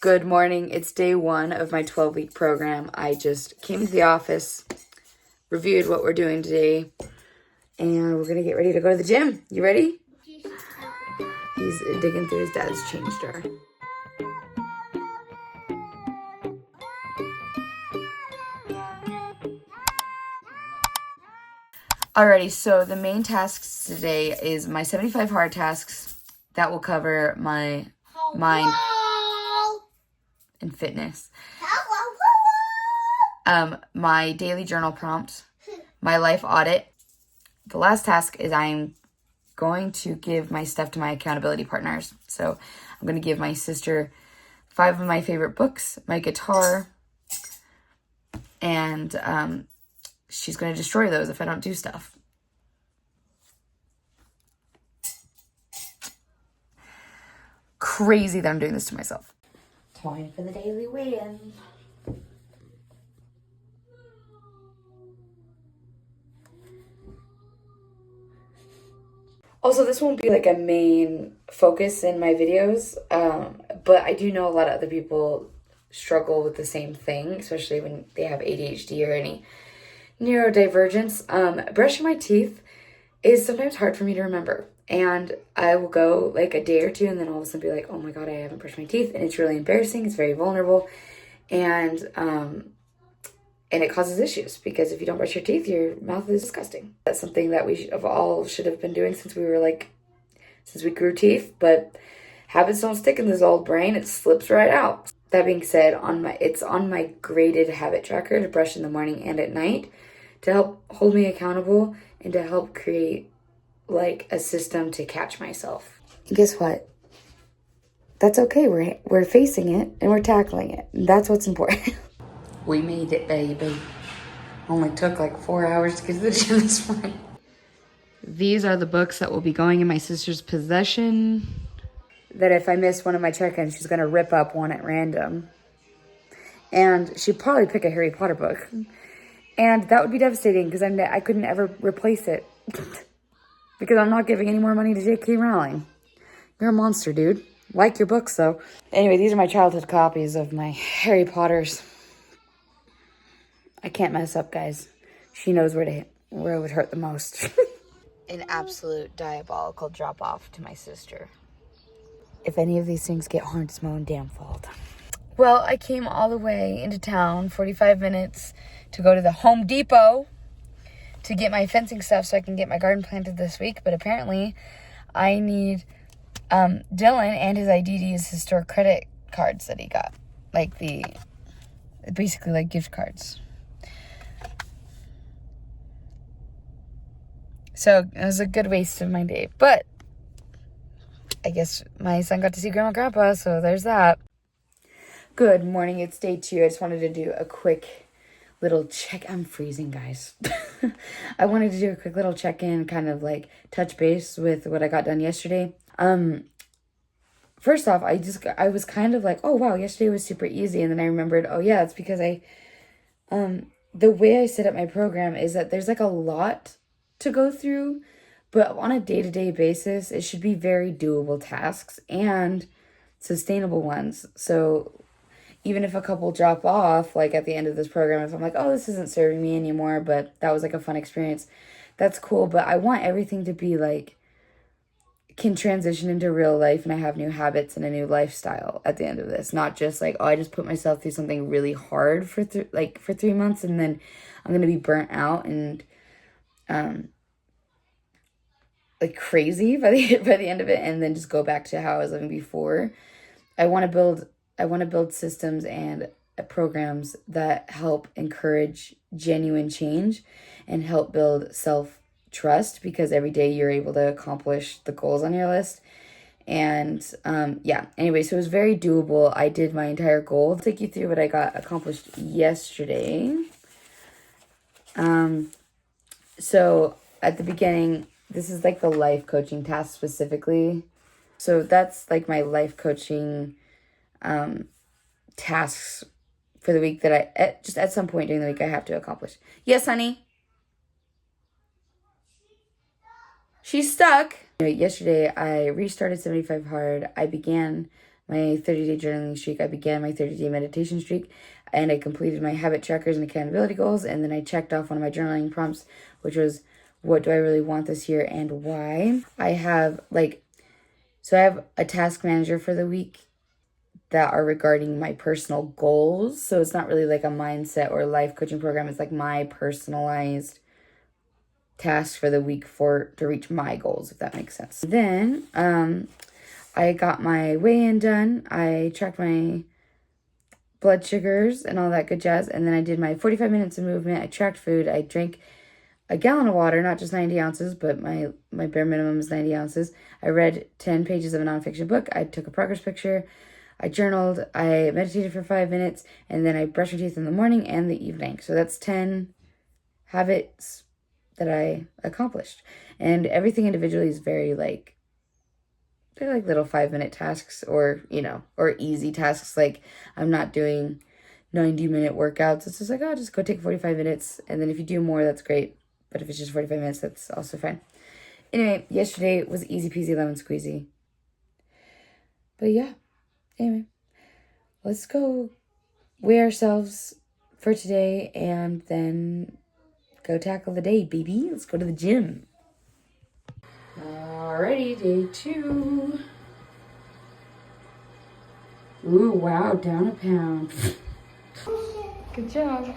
Good morning. It's day 1 of my 12-week program. I just came to the office, reviewed what we're doing today, and we're going to get ready to go to the gym. You ready? He's digging through his dad's change jar. Alrighty, so the main tasks today is my 75 hard tasks. That will cover my mind and fitness. My daily journal prompt, my life audit. The last task is I'm going to give my stuff to my accountability partners. So I'm going to give my sister 5 of my favorite books, my guitar, and she's going to destroy those if I don't do stuff. Crazy that I'm doing this to myself. Time for the daily weigh-in. Also, this won't be like a main focus in my videos, but I do know a lot of other people struggle with the same thing, especially when they have ADHD or any neurodivergence. Brushing my teeth is sometimes hard for me to remember, and I will go like a day or two and then all of a sudden be like, oh my god, I haven't brushed my teeth, and it's really embarrassing. It's very vulnerable, and it causes issues because if you don't brush your teeth, your mouth is disgusting. That's something that we all should have been doing since we grew teeth, but habits don't stick in this old brain. It slips right out. That being said, it's on my graded habit tracker to brush in the morning and at night to help hold me accountable and to help create like a system to catch myself. And guess what? That's okay. We're facing it and we're tackling it. That's what's important. We made it, baby. Only took like 4 hours to get to the gym this morning. These are the books that will be going in my sister's possession. That if I miss one of my check-ins, she's going to rip up one at random. And she'd probably pick a Harry Potter book. And that would be devastating because I couldn't ever replace it. Because I'm not giving any more money to J.K. Rowling. You're a monster, dude. Like your books, though. Anyway, these are my childhood copies of my Harry Potters. I can't mess up, guys. She knows where it would hurt the most. An absolute diabolical drop-off to my sister. If any of these things get harmed, it's my own damn fault. Well, I came all the way into town, 45 minutes, to go to the Home Depot to get my fencing stuff so I can get my garden planted this week. But apparently, I need Dylan and his ID to use his store credit cards that he got. Basically like gift cards. So it was a good waste of my day. But I guess my son got to see Grandma and Grandpa, so there's that. Good morning, it's day 2. I just wanted to do a quick little check. I'm freezing, guys. I wanted to do a quick little check-in, kind of like touch base with what I got done yesterday. First off, I was kind of like, oh wow, yesterday was super easy, and then I remembered, oh yeah, it's because the way I set up my program is that there's like a lot to go through, but on a day-to-day basis, it should be very doable tasks and sustainable ones. So even if a couple drop off, like at the end of this program, if I'm like, oh, this isn't serving me anymore, but that was like a fun experience, that's cool. But I want everything to be like, can transition into real life and I have new habits and a new lifestyle at the end of this. Not just like, oh, I just put myself through something really hard for 3 months and then I'm going to be burnt out and like crazy by the end of it, and then just go back to how I was living before. I want to build systems and programs that help encourage genuine change and help build self-trust, because every day you're able to accomplish the goals on your list. And anyway, so it was very doable. I did my entire goal. I'll take you through what I got accomplished yesterday. So at the beginning, this is like the life coaching task specifically. So that's like my life coaching tasks for the week that I just at some point during the week I have to accomplish. Yes, honey. She's stuck. Anyway, yesterday I restarted 75 Hard. I began my 30-day journaling streak. I began my 30-day meditation streak, and I completed my habit trackers and accountability goals, and then I checked off one of my journaling prompts, which was, what do I really want this year and why? I have I have a task manager for the week that are regarding my personal goals. So it's not really like a mindset or life coaching program. It's like my personalized task for the week to reach my goals, if that makes sense. Then I got my weigh-in done. I tracked my blood sugars and all that good jazz. And then I did my 45 minutes of movement. I tracked food. I drank a gallon of water, not just 90 ounces, but my bare minimum is 90 ounces. I read 10 pages of a nonfiction book. I took a progress picture. I journaled. I meditated for 5 minutes. And then I brushed my teeth in the morning and the evening. So that's 10 habits that I accomplished. And everything individually is very they're like little 5-minute tasks, or easy tasks. Like, I'm not doing 90-minute workouts. It's just like, oh, just go take 45 minutes. And then if you do more, that's great. But if it's just 45 minutes, that's also fine. Anyway, yesterday was easy peasy lemon squeezy. But yeah, anyway, let's go weigh ourselves for today and then go tackle the day, baby. Let's go to the gym. Alrighty, day 2. Ooh, wow, down a pound. Good job.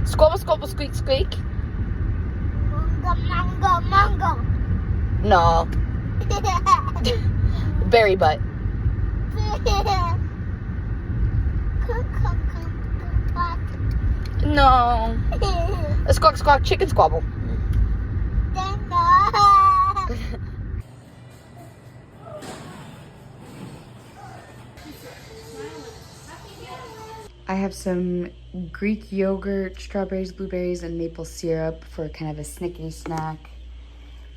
Squabble, squabble, squeak, squeak. Mango, mango, mango. No. Berry butt. No. A squawk, squawk, chicken squabble. I have some Greek yogurt, strawberries, blueberries, and maple syrup for kind of a snickety snack.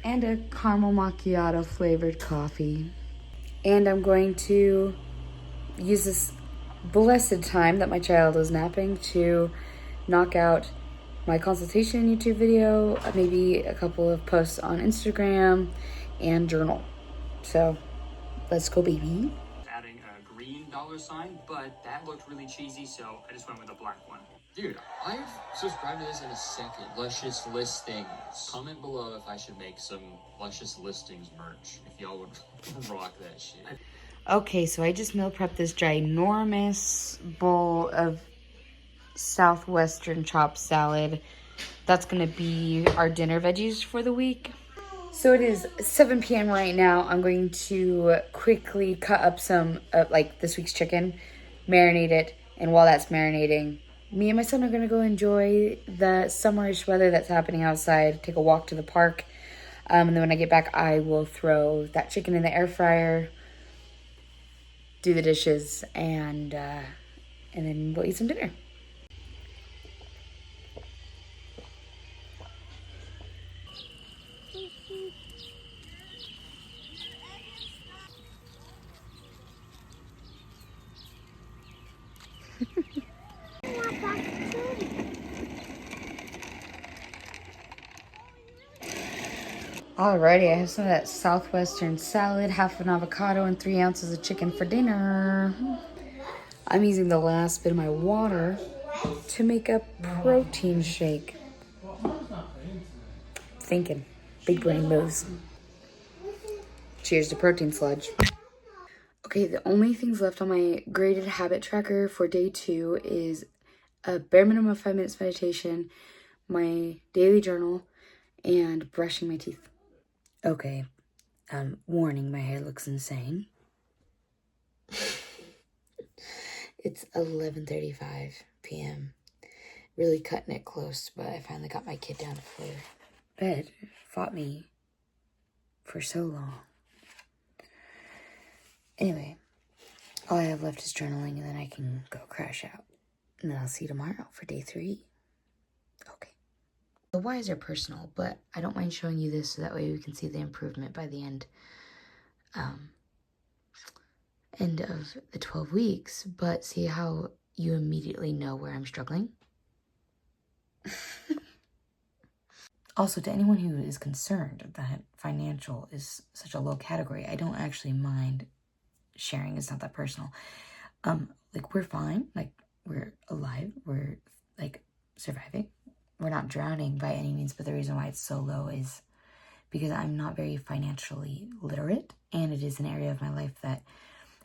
And a caramel macchiato flavored coffee. And I'm going to use this blessed time that my child is napping to knock out my consultation YouTube video, maybe a couple of posts on Instagram, and journal. So let's go, baby. Adding a green $sign, but that looked really cheesy, so I just went with a black one. Dude, I've subscribed to this in a second. Luscious Listings. Comment below if I should make some Luscious Listings merch. If y'all would rock that shit. Okay, so I just meal prepped this ginormous bowl of Southwestern chopped salad. That's gonna be our dinner veggies for the week. So it is 7 p.m. right now. I'm going to quickly cut up some this week's chicken, marinate it, and while that's marinating, me and my son are gonna go enjoy the summerish weather that's happening outside, take a walk to the park, and then when I get back, I will throw that chicken in the air fryer, do the dishes, and then we'll eat some dinner. Alrighty, I have some of that Southwestern salad, half an avocado, and 3 ounces of chicken for dinner. I'm using the last bit of my water to make a protein shake. Thinking. Big brain moves. Cheers to protein sludge. Okay, the only things left on my graded habit tracker for day 2 is a bare minimum of 5 minutes meditation, my daily journal, and brushing my teeth. Okay, warning, my hair looks insane. It's 11:35 p.m. Really cutting it close, but I finally got my kid down for bed. Fought me for so long. Anyway, all I have left is journaling, and then I can go crash out. And then I'll see you tomorrow for day 3. Okay. The whys are personal, but I don't mind showing you this so that way we can see the improvement by the end of the 12 weeks, but see how you immediately know where I'm struggling. Also, to anyone who is concerned that financial is such a low category, I don't actually mind sharing. It's not that personal. Like, we're fine. Like, we're alive. We're, like, surviving. We're not drowning by any means, but the reason why it's so low is because I'm not very financially literate, and it is an area of my life that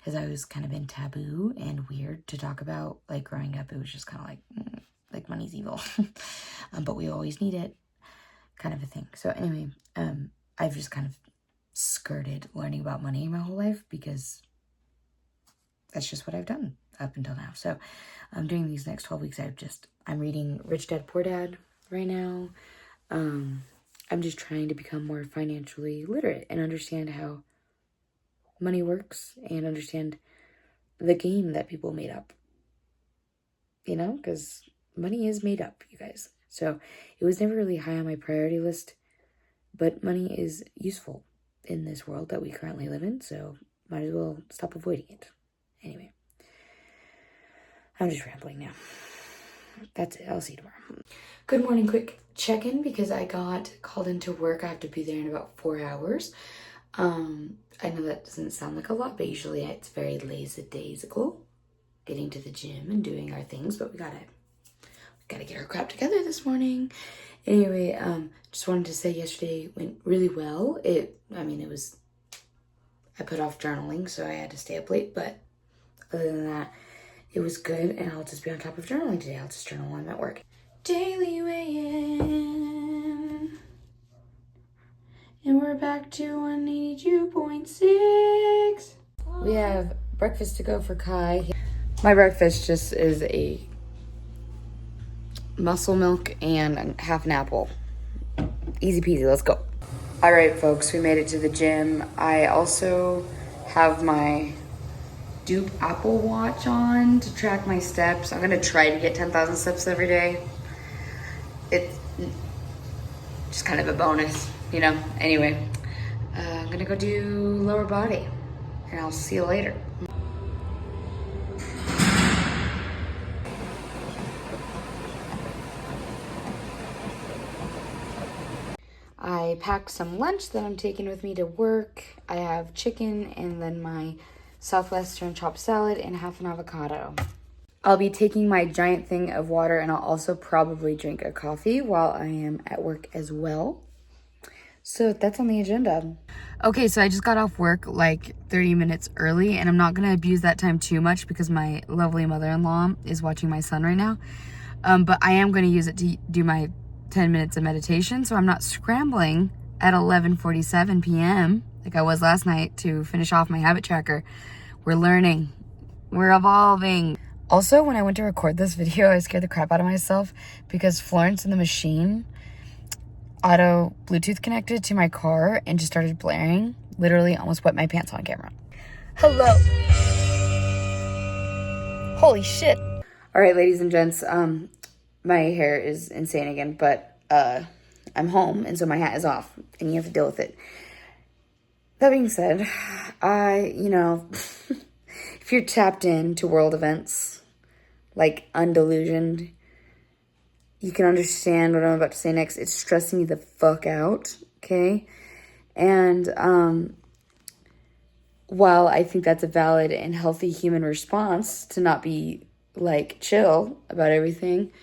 has always kind of been taboo and weird to talk about. Like, growing up, it was just kind of like money's evil. But we always need it, kind of a thing. So anyway, I've just kind of skirted learning about money my whole life because that's just what I've done up until now. So during these next 12 weeks, I'm reading Rich Dad, Poor Dad right now. I'm just trying to become more financially literate and understand how money works and understand the game that people made up. You know, because money is made up, you guys. So it was never really high on my priority list, but money is useful in this world that we currently live in, so might as well stop avoiding it. Anyway, I'm just rambling now. That's it. I'll see you tomorrow. Good morning. Quick check-in because I got called into work. I have to be there in about 4 hours. I know that doesn't sound like a lot, but usually it's very lazy-daisical, getting to the gym and doing our things, but we gotta get our crap together this morning. Anyway, just wanted to say yesterday went really well. I put off journaling, so I had to stay up late, but other than that, it was good, and I'll just be on top of journaling today. I'll just journal while I'm at work. Daily weigh-in. And we're back to 182.6. We have breakfast to go for Kai. My breakfast just is a muscle milk and half an apple. Easy peasy, let's go. All right, folks, we made it to the gym. I also have my Dupe Apple Watch on to track my steps. I'm gonna try to get 10,000 steps every day. It's just kind of a bonus, you know? Anyway, I'm gonna go do lower body, and I'll see you later. I packed some lunch that I'm taking with me to work. I have chicken and then my Southwestern chopped salad and half an avocado. I'll be taking my giant thing of water, and I'll also probably drink a coffee while I am at work as well. So that's on the agenda. Okay, so I just got off work like 30 minutes early, and I'm not going to abuse that time too much because my lovely mother-in-law is watching my son right now. But I am going to use it to do my 10 minutes of meditation, so I'm not scrambling at 11:47 p.m. like I was last night to finish off my habit tracker. We're learning. We're evolving. Also, when I went to record this video, I scared the crap out of myself because Florence in the machine auto Bluetooth connected to my car and just started blaring. Literally almost wet my pants on camera. Hello. Holy shit. All right, ladies and gents, my hair is insane again, but I'm home, and so my hat is off, and you have to deal with it. That being said, if you're tapped into world events, like undelusioned, you can understand what I'm about to say next. It's stressing me the fuck out, okay? And while I think that's a valid and healthy human response to not be, like, chill about everything,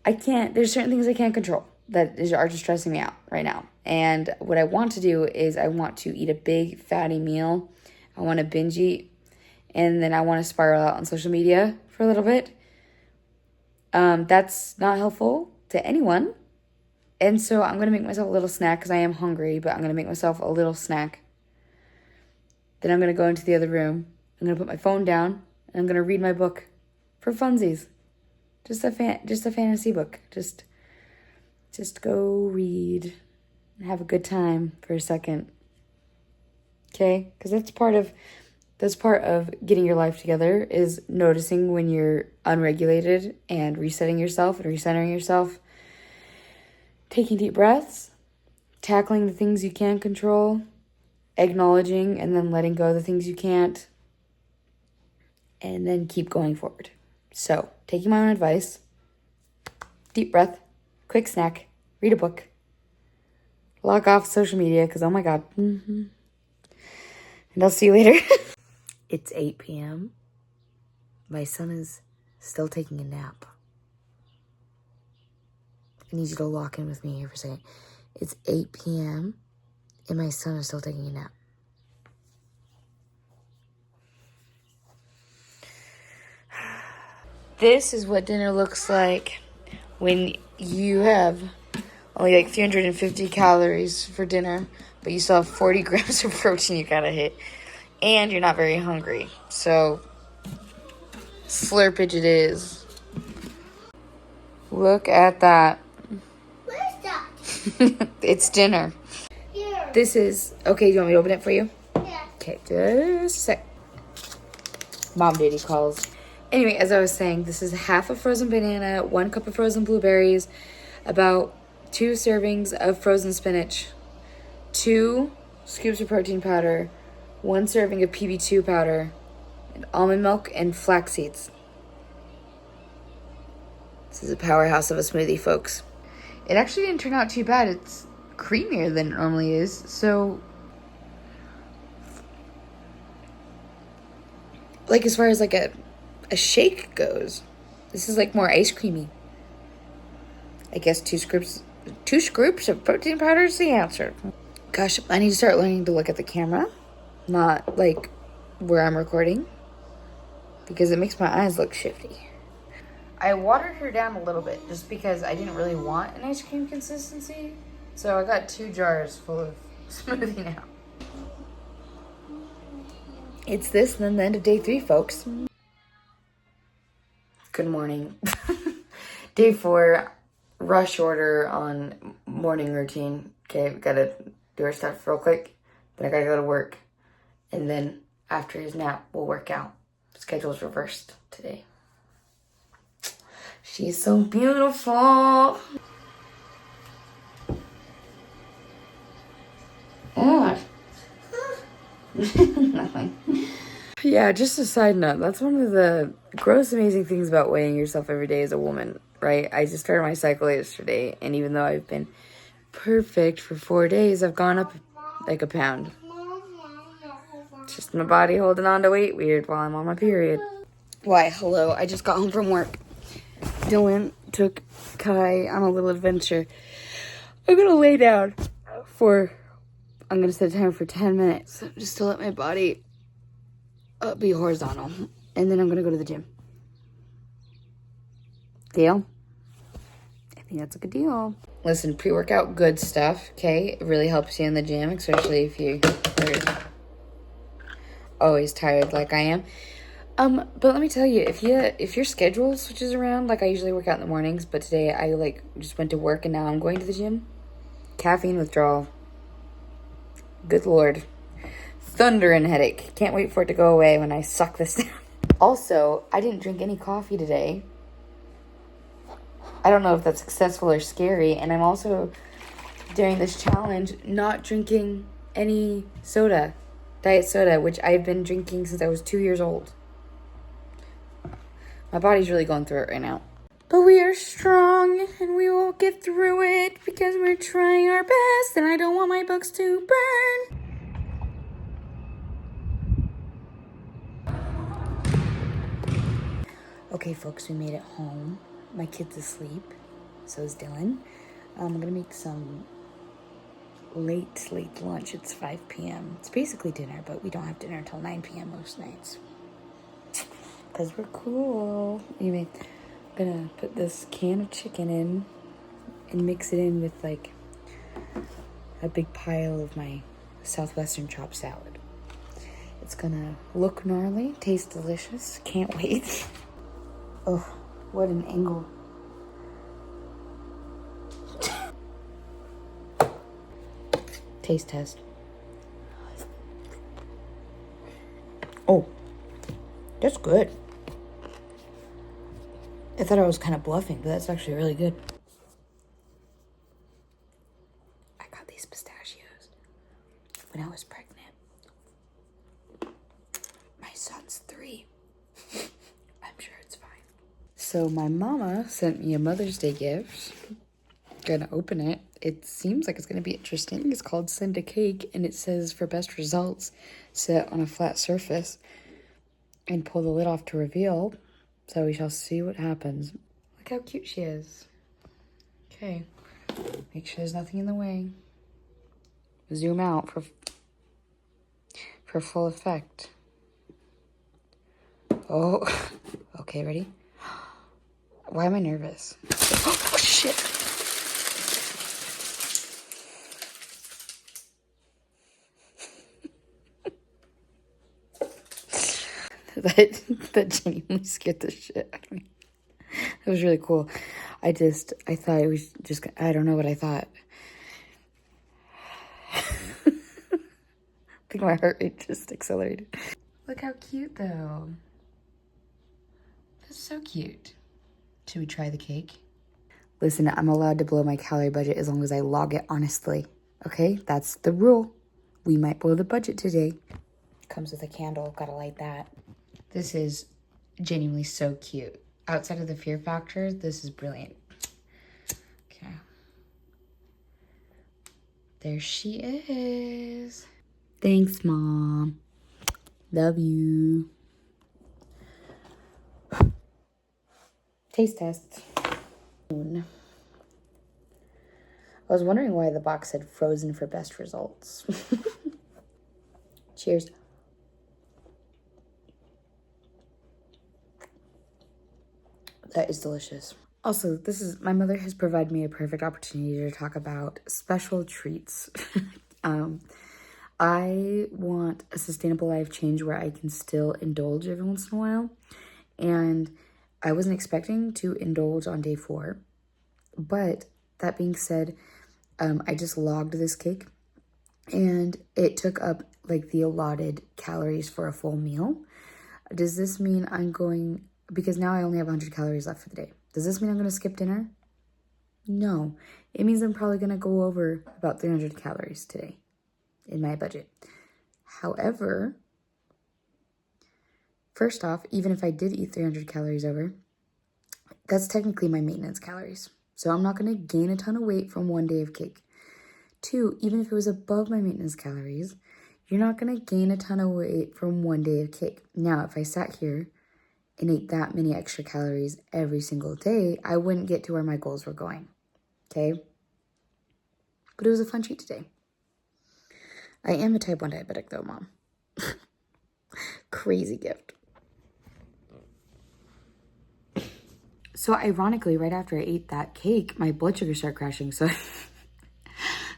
there's certain things I can't control that are just stressing me out right now. And what I want to do is I want to eat a big fatty meal. I want to binge eat, and then I want to spiral out on social media for a little bit. That's not helpful to anyone. And so I'm going to make myself a little snack because I am hungry, but I'm going to make myself a little snack. Then I'm going to go into the other room. I'm going to put my phone down, and I'm going to read my book for funsies. Just a fantasy book. Just go read and have a good time for a second. Okay? Because that's part of getting your life together is noticing when you're unregulated and resetting yourself and recentering yourself. Taking deep breaths, tackling the things you can control, acknowledging and then letting go of the things you can't, and then keep going forward. So, taking my own advice, deep breath, quick snack, read a book, log off social media because, oh my God. And I'll see you later. It's 8 p.m. My son is still taking a nap. I need you to lock in with me here for a second. It's 8 p.m. and my son is still taking a nap. This is what dinner looks like when you have only like 350 calories for dinner, but you still have 40 grams of protein you gotta hit, and you're not very hungry. So, slurpage it is. Look at that. What is that? It's dinner. Here. This is, okay, do you want me to open it for you? Yeah. Okay, just a sec. Mom duty calls. Anyway, as I was saying, this is half a frozen banana, 1 cup of frozen blueberries, about 2 servings of frozen spinach, 2 scoops of protein powder, 1 serving of PB2 powder, and almond milk and flax seeds. This is a powerhouse of a smoothie, folks. It actually didn't turn out too bad. It's creamier than it normally is, so like as far as like a shake goes, this is like more ice creamy. I guess 2 scoops of protein powder is the answer. Gosh, I need to start learning to look at the camera, not like where I'm recording, because it makes my eyes look shifty. I watered her down a little bit just because I didn't really want an ice cream consistency. So I got 2 jars full of smoothie now. It's this and then the end of day 3, folks. Good morning. Day 4, rush order on morning routine. Okay, we gotta do our stuff real quick. Then I gotta go to work. And then after his nap, we'll work out. Schedule's reversed today. She's so beautiful. Yeah. Nothing. Yeah, just a side note. That's one of the gross, amazing things about weighing yourself every day as a woman, right? I just started my cycle yesterday, and even though I've been perfect for 4 days, I've gone up like a pound. It's just my body holding on to weight weird while I'm on my period. Why, hello, I just got home from work. Dylan took Kai on a little adventure. I'm gonna lay down I'm gonna set a timer for 10 minutes just to let my body be horizontal. And then I'm gonna go to the gym. Deal? I think that's a good deal. Listen, pre-workout, good stuff, okay? It really helps you in the gym, especially if you are always tired like I am. But let me tell you, if your schedule switches around, like I usually work out in the mornings, but today I like just went to work and now I'm going to the gym. Caffeine withdrawal. Good Lord. Thunder and headache. Can't wait for it to go away when I suck this down. Also, I didn't drink any coffee today. I don't know if that's successful or scary. And I'm also, during this challenge, not drinking any soda. Diet soda, which I've been drinking since I was 2 years old. My body's really going through it right now. But we are strong and we will get through it because we're trying our best and I don't want my books to burn. Okay, folks, we made it home. My kid's asleep. So is Dylan. I'm gonna make some late lunch. It's 5 p.m. It's basically dinner, but we don't have dinner until 9 p.m. most nights. Because we're cool. Anyway, I'm gonna put this can of chicken in and mix it in with like a big pile of my Southwestern chopped salad. It's gonna look gnarly, taste delicious. Can't wait. Oh, what an angle. Taste test. Oh, that's good. I thought I was kind of bluffing, but that's actually really good. I got these pistachios when I was pregnant. My son's 3. I'm sure it's fine. So my mama sent me a Mother's Day gift. Gonna open it. It seems like it's gonna be interesting. It's called Send a Cake, and it says for best results, sit on a flat surface and pull the lid off to reveal. So we shall see what happens. Look how cute she is. Okay, make sure there's nothing in the way. Zoom out for full effect. Oh, okay, ready? Why am I nervous? Oh, shit. that genuinely scared the shit out of me. It was really cool. I thought it was just, I don't know what I thought. I think my heart rate just accelerated. Look how cute though. That's so cute. Should we try the cake? Listen, I'm allowed to blow my calorie budget as long as I log it honestly. Okay, that's the rule. We might blow the budget today. Comes with a candle, gotta light that. This is genuinely so cute. Outside of the fear factor, this is brilliant. Okay. There she is. Thanks, Mom. Love you. Taste test. I was wondering why the box said frozen for best results. Cheers. That is delicious. Also, my mother has provided me a perfect opportunity to talk about special treats. I want a sustainable life change where I can still indulge every once in a while. And I wasn't expecting to indulge on day 4. But that being said, I just logged this cake. And it took up like the allotted calories for a full meal. Does this mean I'm going... Because now I only have 100 calories left for the day. Does this mean I'm going to skip dinner? No. It means I'm probably going to go over about 300 calories today in my budget. However, first off, even if I did eat 300 calories over, that's technically my maintenance calories. So I'm not going to gain a ton of weight from one day of cake. 2, even if it was above my maintenance calories, you're not going to gain a ton of weight from one day of cake. Now, if I sat here and ate that many extra calories every single day, I wouldn't get to where my goals were going, okay? But it was a fun treat today. I am a type 1 diabetic though, Mom. Crazy gift. So ironically, right after I ate that cake, my blood sugar started crashing, so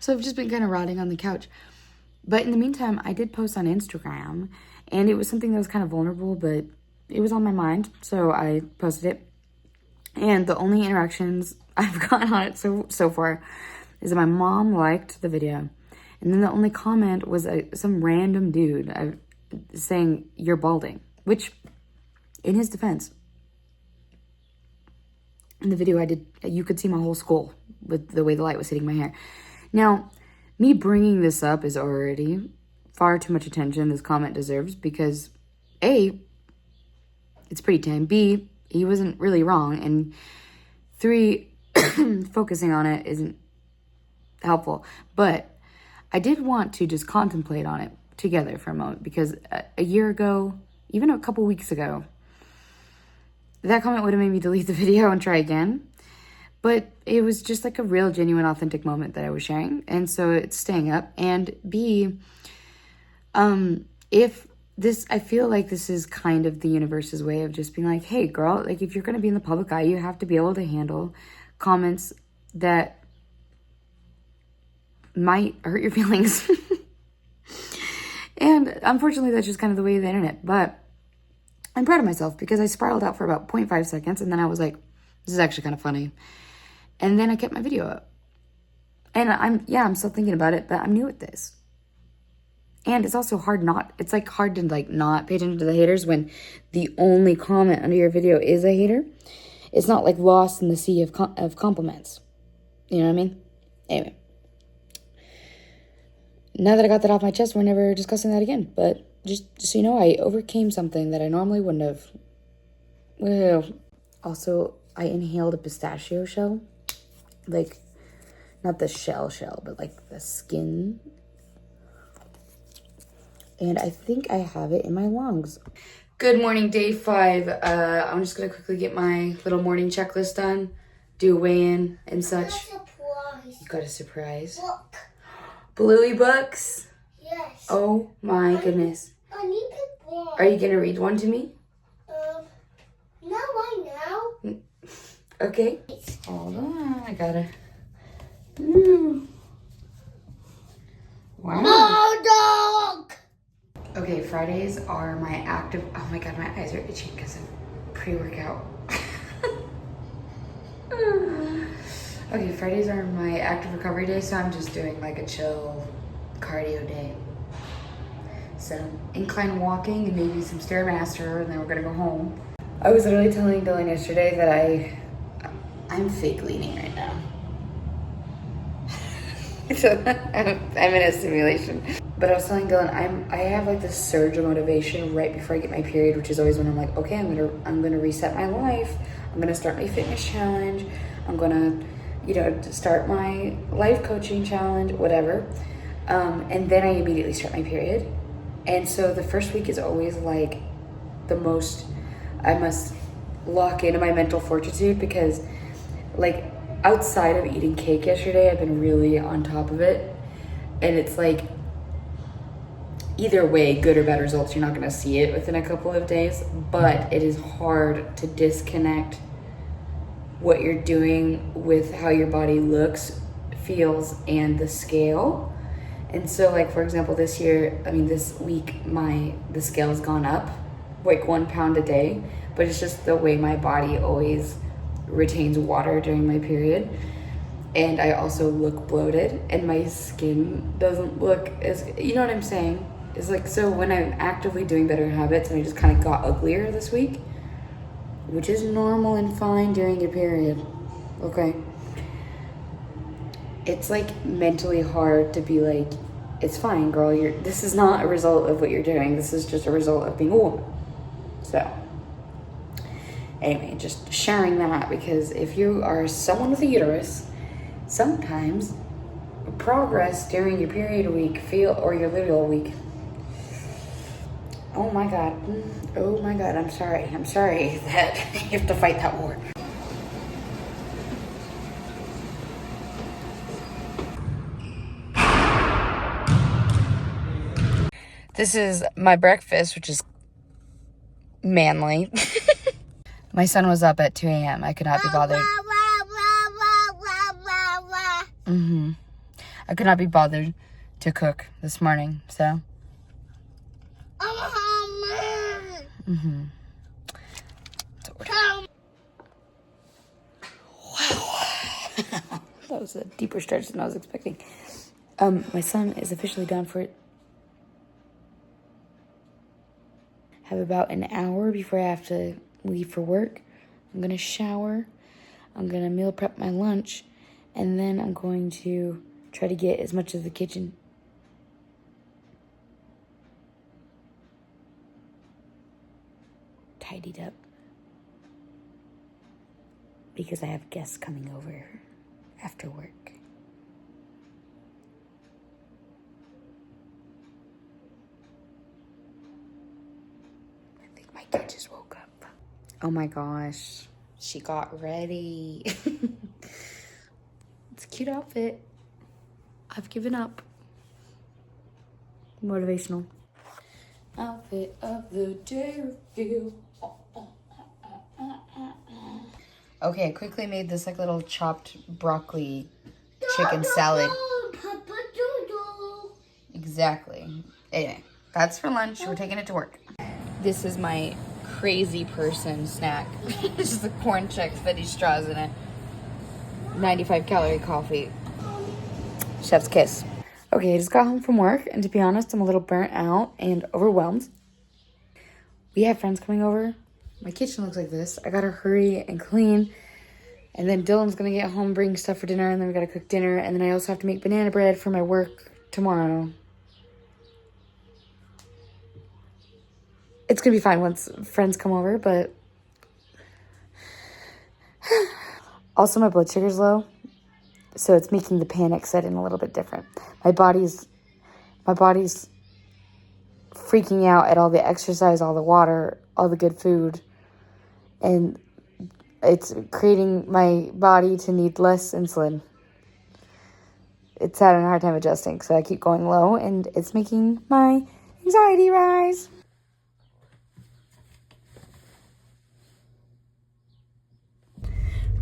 I've just been kind of rotting on the couch. But in the meantime, I did post on Instagram, and it was something that was kind of vulnerable, but it was on my mind, so I posted it. And the only interactions I've gotten on it so far is that my mom liked the video. And then the only comment was some random dude saying, "You're balding." Which, in his defense, in the video you could see my whole skull with the way the light was hitting my hair. Now, me bringing this up is already far too much attention this comment deserves because, A, it's pretty tame. B, he wasn't really wrong. And 3, focusing on it isn't helpful. But I did want to just contemplate on it together for a moment because a year ago, even a couple weeks ago, that comment would have made me delete the video and try again. But it was just like a real, genuine, authentic moment that I was sharing. And so it's staying up. And B, I feel like this is kind of the universe's way of just being like, hey, girl, like if you're going to be in the public eye, you have to be able to handle comments that might hurt your feelings. And unfortunately, that's just kind of the way of the internet. But I'm proud of myself because I spiraled out for about 0.5 seconds. And then I was like, this is actually kind of funny. And then I kept my video up. And I'm still thinking about it, but I'm new at this. And it's also hard to not pay attention to the haters when the only comment under your video is a hater. It's not like lost in the sea of compliments. You know what I mean? Anyway. Now that I got that off my chest, we're never discussing that again. But just so you know, I overcame something that I normally wouldn't have. Well, Also, I inhaled a pistachio shell. Like, not the shell, but like the skin. And I think I have it in my lungs. Good morning, day 5. I'm just gonna quickly get my little morning checklist done. Do a weigh-in and such. Surprise. You got a surprise. Look. Bluey books. Yes. Oh my goodness. I need to one. Are you gonna read one to me? Not right now. Okay. Hold on, I gotta. Ooh. Wow. Oh, dog. Okay, Fridays are my active. Oh my god, my eyes are itching because of pre-workout. Okay, Fridays are my active recovery day, so I'm just doing like a chill cardio day. So incline walking and maybe some Stairmaster, and then we're gonna go home. I was literally telling Dylan yesterday that I'm fake leaning right now. So I'm in a simulation. But I was telling Dylan, I have like this surge of motivation right before I get my period, which is always when I'm like, okay, I'm gonna reset my life. I'm gonna start my fitness challenge. I'm gonna, start my life coaching challenge, whatever. And then I immediately start my period. And so the first week is always like the most, I must lock into my mental fortitude because like outside of eating cake yesterday, I've been really on top of it. And it's like, either way, good or bad results, you're not gonna see it within a couple of days, but it is hard to disconnect what you're doing with how your body looks, feels, and the scale. And so like, for example, this week, the scale has gone up like 1 pound a day, but it's just the way my body always retains water during my period. And I also look bloated and my skin doesn't look as, you know what I'm saying? It's like, so when I'm actively doing better habits and I just kind of got uglier this week, which is normal and fine during your period, okay? It's like mentally hard to be like, it's fine, girl. This is not a result of what you're doing. This is just a result of being a woman. So, anyway, just sharing that because if you are someone with a uterus, sometimes progress during your period week or your luteal week. Oh my God, I'm sorry that you have to fight that war. This is my breakfast, which is manly. My son was up at 2 a.m. I could not be bothered. I could not be bothered to cook this morning, so. Wow. That was a deeper stretch than I was expecting. My son is officially down for it. Have about an hour before I have to leave for work. I'm gonna shower. I'm gonna meal prep my lunch. And then I'm going to try to get as much of the kitchen tidied up. Because I have guests coming over after work. I think my kid just woke up. Oh my gosh. She got ready. It's a cute outfit. I've given up. Motivational. Outfit of the day review. Okay, I quickly made this like little chopped broccoli chicken salad. Papa Doodle. Exactly. Anyway, that's for lunch. We're taking it to work. This is my crazy person snack. This is the corn checks, Betty straws in it. 95 calorie coffee. Chef's kiss. Okay, I just got home from work, and to be honest, I'm a little burnt out and overwhelmed. We have friends coming over. My kitchen looks like this. I gotta hurry and clean. And then Dylan's gonna get home, bring stuff for dinner, and then we gotta cook dinner. And then I also have to make banana bread for my work tomorrow. It's gonna be fine once friends come over, but Also, my blood sugar's low, so it's making the panic set in a little bit different. My body's freaking out at all the exercise, all the water, all the good food, and it's creating my body to need less insulin. It's having a hard time adjusting, so I keep going low, and it's making my anxiety rise.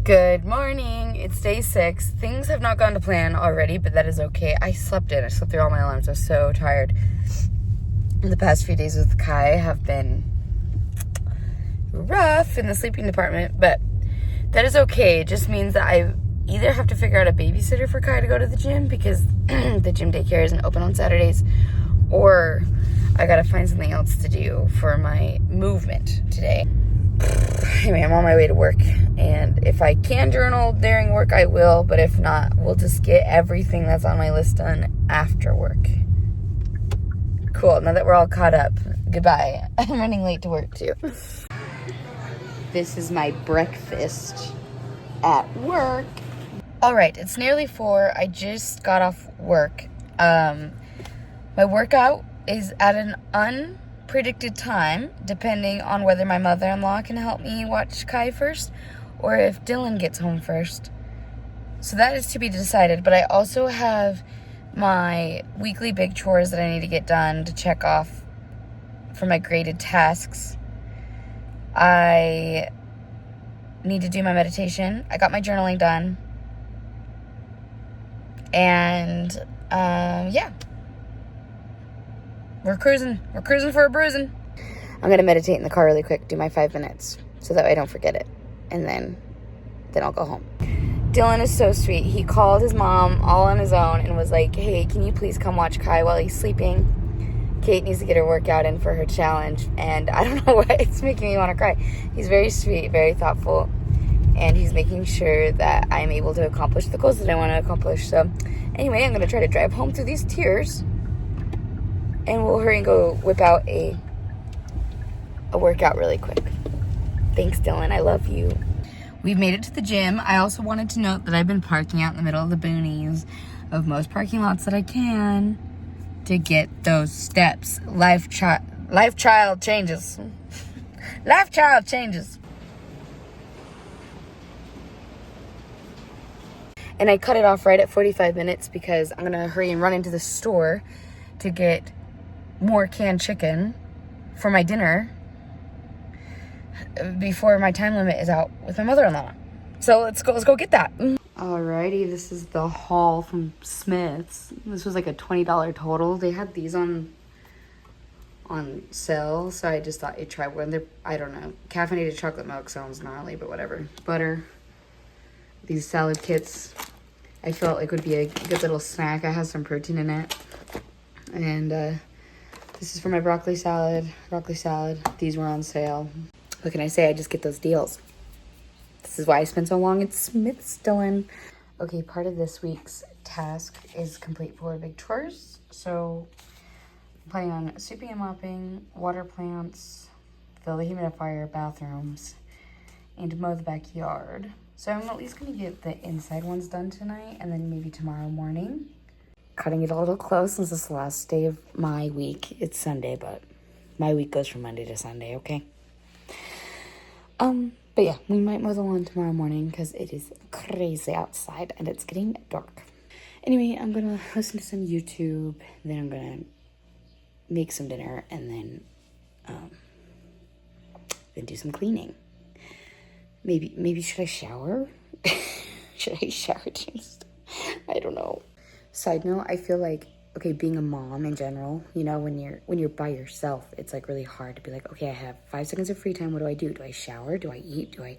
Good morning. It's day 6. Things have not gone to plan already, but that is okay. I slept through all my alarms. I was so tired. The past few days with Kai have been rough in the sleeping department, but that is okay. It just means that I either have to figure out a babysitter for Kai to go to the gym because the gym daycare isn't open on Saturdays, or I gotta find something else to do for my movement today. Anyway, I'm on my way to work, and if I can journal during work, I will, but if not, we'll just get everything that's on my list done after work. Cool, now that we're all caught up, goodbye. I'm running late to work, too. This is my breakfast at work. All right, it's nearly 4. I just got off work. My workout is at an unpredicted time, depending on whether my mother-in-law can help me watch Kai first or if Dylan gets home first. So that is to be decided, but I also have my weekly big chores that I need to get done to check off for my graded tasks. I need to do my meditation. I got my journaling done. And, yeah. We're cruising. We're cruising for a bruising. I'm going to meditate in the car really quick, do my 5 minutes, so that way I don't forget it. And then I'll go home. Dylan is so sweet. He called his mom all on his own and was like, hey, can you please come watch Kai while he's sleeping? Kate needs to get her workout in for her challenge. And I don't know why it's making me want to cry. He's very sweet, very thoughtful. And he's making sure that I'm able to accomplish the goals that I want to accomplish. So anyway, I'm going to try to drive home through these tears. And we'll hurry and go whip out a workout really quick. Thanks, Dylan. I love you. We've made it to the gym. I also wanted to note that I've been parking out in the middle of the boonies of most parking lots that I can to get those steps. Life child changes. Life child changes. And I cut it off right at 45 minutes because I'm going to hurry and run into the store to get more canned chicken for my dinner before my time limit is out with my mother-in-law. So let's go get that. Alrighty, this is the haul from Smith's. This was like a $20 total. They had these on sale, so I just thought I'd try one. They're, I don't know, caffeinated chocolate milk sounds gnarly, but whatever. Butter. These salad kits I felt like would be a good little snack. I have some protein in it. And this is for my broccoli salad. These were on sale. What can I say? I just get those deals. This is why I spent so long at Smith's, Dylan. Okay, part of this week's task is complete 4 big chores. So I'm planning on sweeping and mopping, water plants, fill the humidifier, bathrooms, and mow the backyard. So I'm at least going to get the inside ones done tonight, and then maybe tomorrow morning. Cutting it a little close since it's the last day of my week. It's Sunday, but my week goes from Monday to Sunday, okay? But yeah, we might mow the lawn tomorrow morning because it is crazy outside and it's getting dark. Anyway, I'm going to listen to some YouTube, then I'm going to make some dinner, and then do some cleaning. Maybe should I shower? Should I shower just? I don't know. Side note, I feel like, okay, being a mom in general, you know, when you're by yourself, it's like really hard to be like, okay, I have 5 seconds of free time. What do I do? Do I shower? Do I eat? Do I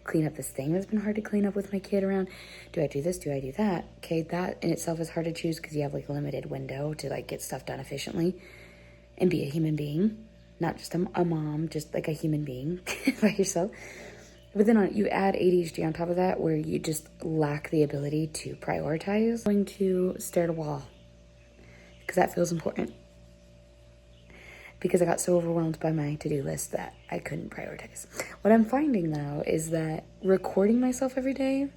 clean up this thing that's been hard to clean up with my kid around? Do I do this? Do I do that? Okay, that in itself is hard to choose because you have like a limited window to like get stuff done efficiently and be a human being, not just a mom, just like a human being by yourself. But then you add ADHD on top of that, where you just lack the ability to prioritize. I'm going to stare at a wall because that feels important. because I got so overwhelmed by my to-do list that I couldn't prioritize. What I'm finding though is that recording myself every day,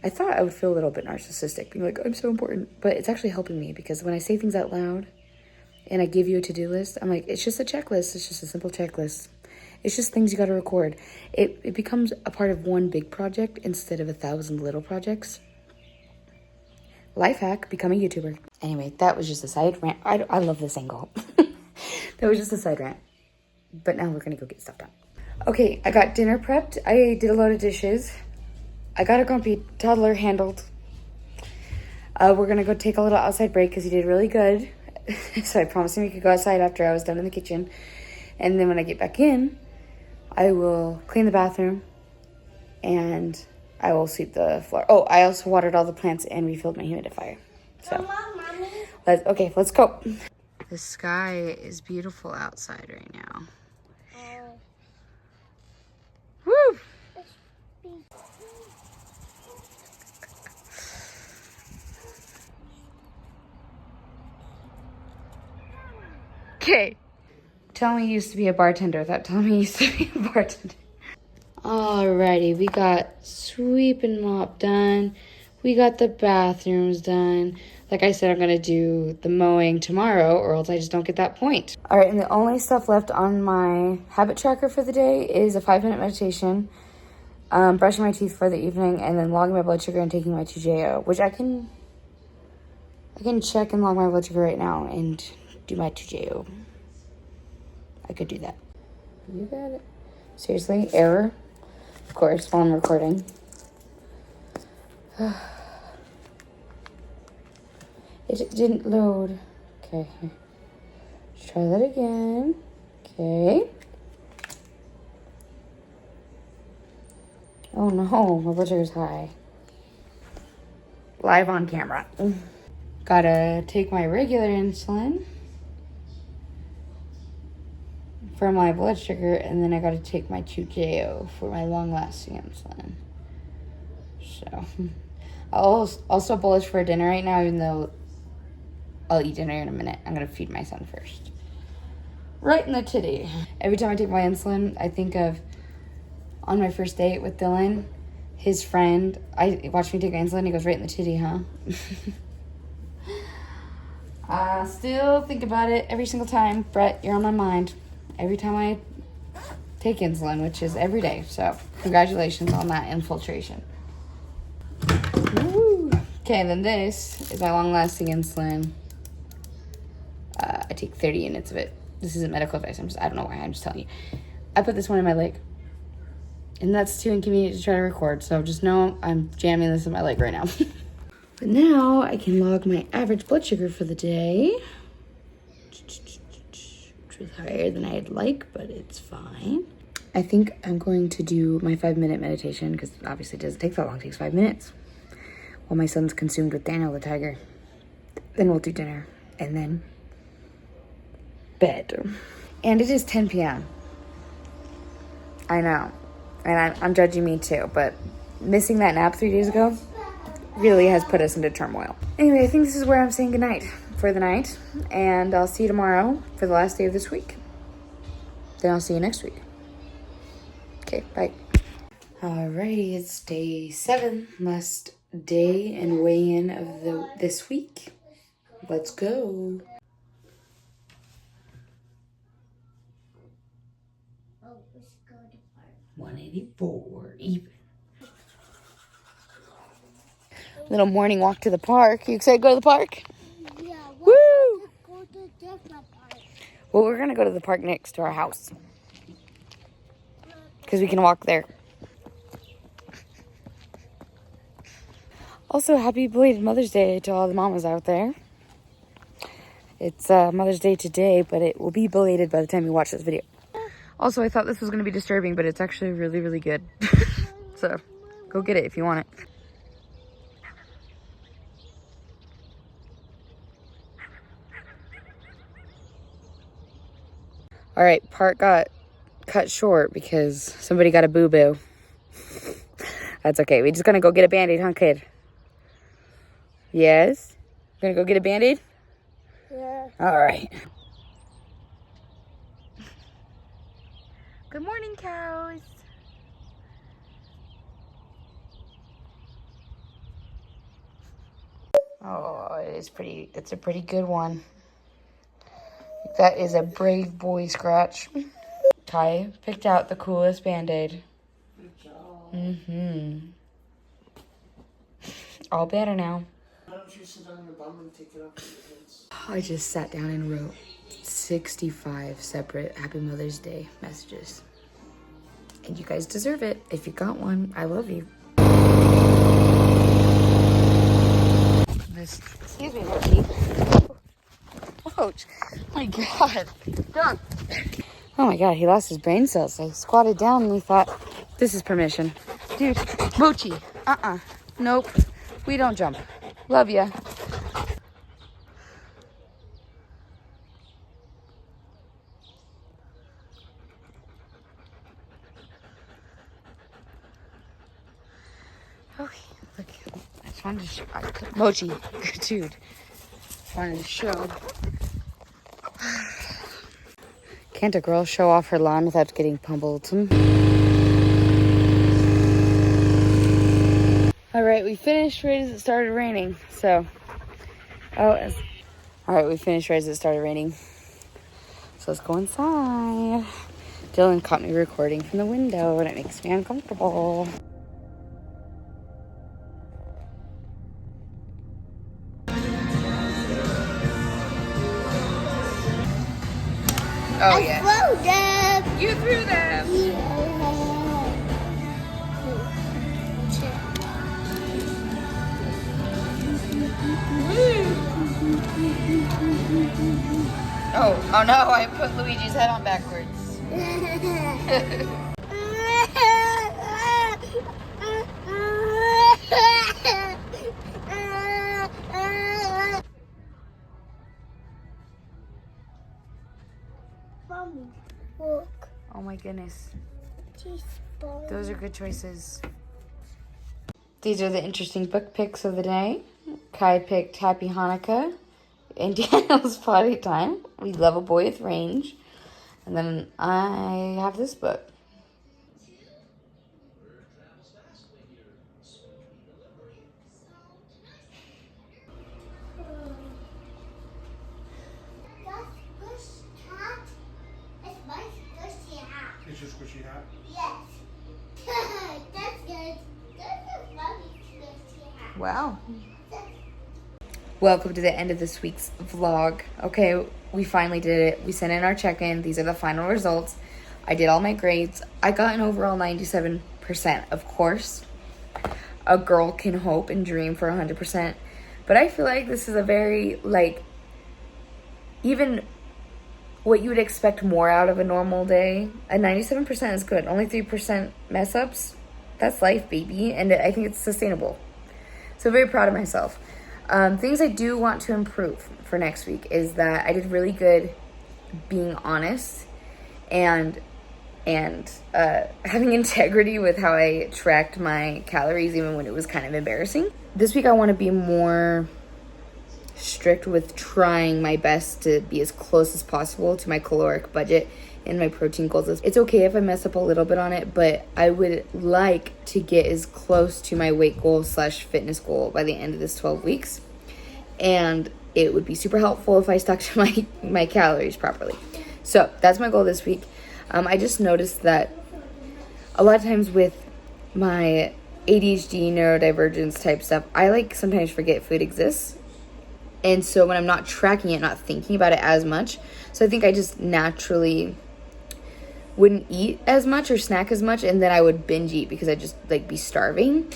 I thought I would feel a little bit narcissistic, being like, I'm so important, but it's actually helping me because when I say things out loud and I give you a to-do list, I'm like, it's just a checklist. It's just a simple checklist. It's just things you got to record. It becomes a part of one big project instead of 1,000 little projects. Life hack, become a YouTuber. Anyway, that was just a side rant. I love this angle. That was just a side rant. But now we're going to go get stuff done. Okay, I got dinner prepped. I did a load of dishes. I got a grumpy toddler handled. We're going to go take a little outside break because he did really good. So I promised him we could go outside after I was done in the kitchen. And then when I get back in, I will clean the bathroom and I will sweep the floor. Oh, I also watered all the plants and refilled my humidifier. So, Mommy. let's go. The sky is beautiful outside right now. Woo! Okay. Tell me you used to be a bartender without telling me you used to be a bartender. Alrighty, we got sweep and mop done. We got the bathrooms done. Like I said, I'm going to do the mowing tomorrow or else I just don't get that point. Alright, and the only stuff left on my habit tracker for the day is a 5-minute meditation, brushing my teeth for the evening, and then logging my blood sugar and taking my 2JO, which I can check and log my blood sugar right now and do my 2JO. I could do that. You got it. Seriously, error. Of course, while I'm recording. It didn't load. Okay. Let's try that again. Okay. Oh no, my blood sugar's high. Live on camera. Gotta take my regular insulin for my blood sugar, and then I gotta take my 2JO for my long-lasting insulin. So, I'll also bullish for dinner right now, even though I'll eat dinner in a minute. I'm gonna feed my son first. Right in the titty. Every time I take my insulin, I think of on my first date with Dylan, his friend. I watched me take my insulin, he goes, right in the titty, huh? I still think about it every single time. Brett, you're on my mind. Every time I take insulin, which is every day. So, congratulations on that infiltration. Woo. Okay, then this is my long-lasting insulin. I take 30 units of it. This isn't medical advice. I don't know why. I'm just telling you. I put this one in my leg. And that's too inconvenient to try to record. So just know I'm jamming this in my leg right now. But now I can log my average blood sugar for the day. Which was higher than I'd like, but it's fine. I think I'm going to do my 5-minute meditation because obviously it doesn't take that long. It takes 5 minutes. While my son's consumed with Daniel the tiger. Then we'll do dinner. And then bed. And it is 10 p.m. I know. And I'm judging me too. But missing that nap 3 days ago really has put us into turmoil. Anyway, I think this is where I'm saying goodnight for the night. And I'll see you tomorrow for the last day of this week. Then I'll see you next week. Okay, bye. Alrighty, it's day 7. Last day and weigh-in of this week. Let's go. Oh, let's go to park. 184 even. Little morning walk to the park. You excited to go to the park? Yeah, Woo! go to different park. Well, we're going to go to the park next to our house. Because we can walk there. Also, happy belated Mother's Day to all the mamas out there. It's Mother's Day today, but it will be belated by the time you watch this video. Also, I thought this was going to be disturbing, but it's actually really, really good. So, go get it if you want it. All right, part got cut short because somebody got a boo-boo. That's okay. We're just going to go get a Band-Aid, huh, kid? Yes? Gonna go get a Band-Aid? Yeah. All right. Good morning, cows. Oh, it's a pretty good one. That is a brave boy scratch. Kai picked out the coolest Band-Aid. Good job. Mm-hmm. All better now. Why don't you sit on your bum and take it off your hands? I just sat down and wrote 65 separate Happy Mother's Day messages. And you guys deserve it. If you got one, I love you. Excuse me, Mochi. Ouch. Oh my God. Done. Oh my God, he lost his brain cells. I squatted down and he thought, this is permission. Dude, Mochi. Nope. We don't jump. Love ya. Okay, look. I just wanted to show. Mochi, dude. Just wanted to show. Can't a girl show off her lawn without getting pummeled? All right, we finished right as it started raining. So, all right, we finished right as it started raining. So let's go inside. Dylan caught me recording from the window, and it makes me uncomfortable. Oh yeah. I threw them. You threw them. Oh no, I put Luigi's head on backwards. Mommy, look. Oh my goodness. She's born. Those are good choices. These are the interesting book picks of the day. Kai picked Happy Hanukkah and Daniel's Potty Time. We Love a Boy with Range. And then I have this book. That's squishy hat. It's my squishy hat. It's your squishy hat. Yes. That's good. That's a funny squishy hat. Wow. Welcome to the end of this week's vlog. Okay, we finally did it. We sent in our check-in. These are the final results. I did all my grades. I got an overall 97%. Of course, a girl can hope and dream for 100%. But I feel like this is a very, even what you would expect more out of a normal day. A 97% is good. Only 3% mess-ups. That's life, baby. And I think it's sustainable. So very proud of myself. Things I do want to improve for next week is that I did really good being honest and having integrity with how I tracked my calories, even when it was kind of embarrassing. This week I want to be more strict with trying my best to be as close as possible to my caloric budget and my protein goals. It's okay if I mess up a little bit on it, but I would like to get as close to my weight goal / fitness goal by the end of this 12 weeks. And it would be super helpful if I stuck to my calories properly. So that's my goal this week. I just noticed that a lot of times with my ADHD, neurodivergence type stuff, I sometimes forget food exists. And so when I'm not tracking it, not thinking about it as much. So I think I just naturally wouldn't eat as much or snack as much, and then I would binge eat because I'd just be starving.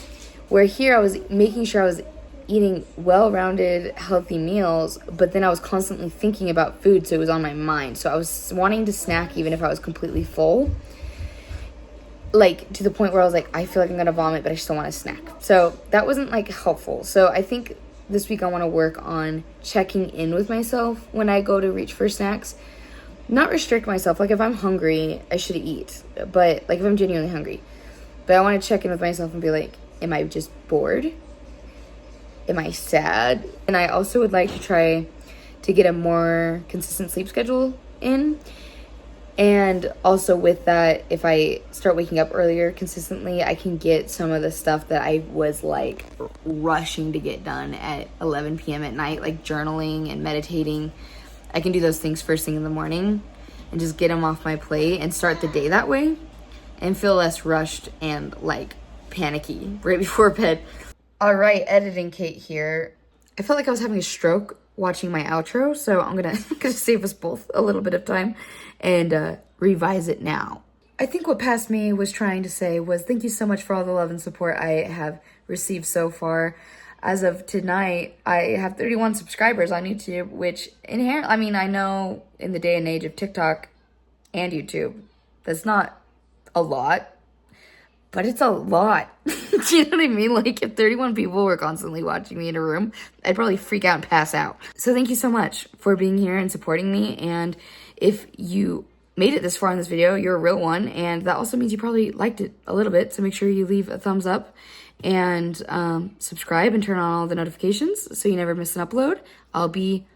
Where here I was making sure I was eating well-rounded, healthy meals, but then I was constantly thinking about food, so it was on my mind. So I was wanting to snack even if I was completely full. To the point where I was I feel like I'm gonna vomit, but I still want to snack. So that wasn't helpful. So I think this week I want to work on checking in with myself when I go to reach for snacks. Not restrict myself. If I'm hungry, I should eat. But if I'm genuinely hungry. But I want to check in with myself and be am I just bored? Am I sad? And I also would like to try to get a more consistent sleep schedule in. And also with that, if I start waking up earlier consistently, I can get some of the stuff that I was like rushing to get done at 11 p.m. at night, like journaling and meditating. I can do those things first thing in the morning and just get them off my plate and start the day that way and feel less rushed and like panicky right before bed. All right, editing Kate here. I felt like I was having a stroke watching my outro, so I'm gonna save us both a little bit of time and revise it now. I think what past me was trying to say was thank you so much for all the love and support I have received so far. As of tonight, I have 31 subscribers on YouTube, which inherently, I mean, I know in the day and age of TikTok and YouTube, that's not a lot, but it's a lot. Do you know what I mean? Like, if 31 people were constantly watching me in a room, I'd probably freak out and pass out. So thank you so much for being here and supporting me. And if you made it this far in this video, you're a real one. And that also means you probably liked it a little bit. So make sure you leave a thumbs up and subscribe and turn on all the notifications so you never miss an upload. I'll be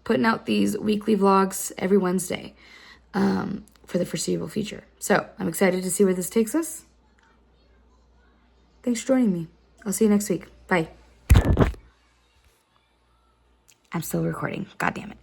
putting out these weekly vlogs every Wednesday for the foreseeable future. So I'm excited to see where this takes us. Thanks for joining me. I'll see you next week. Bye. I'm still recording. God damn it.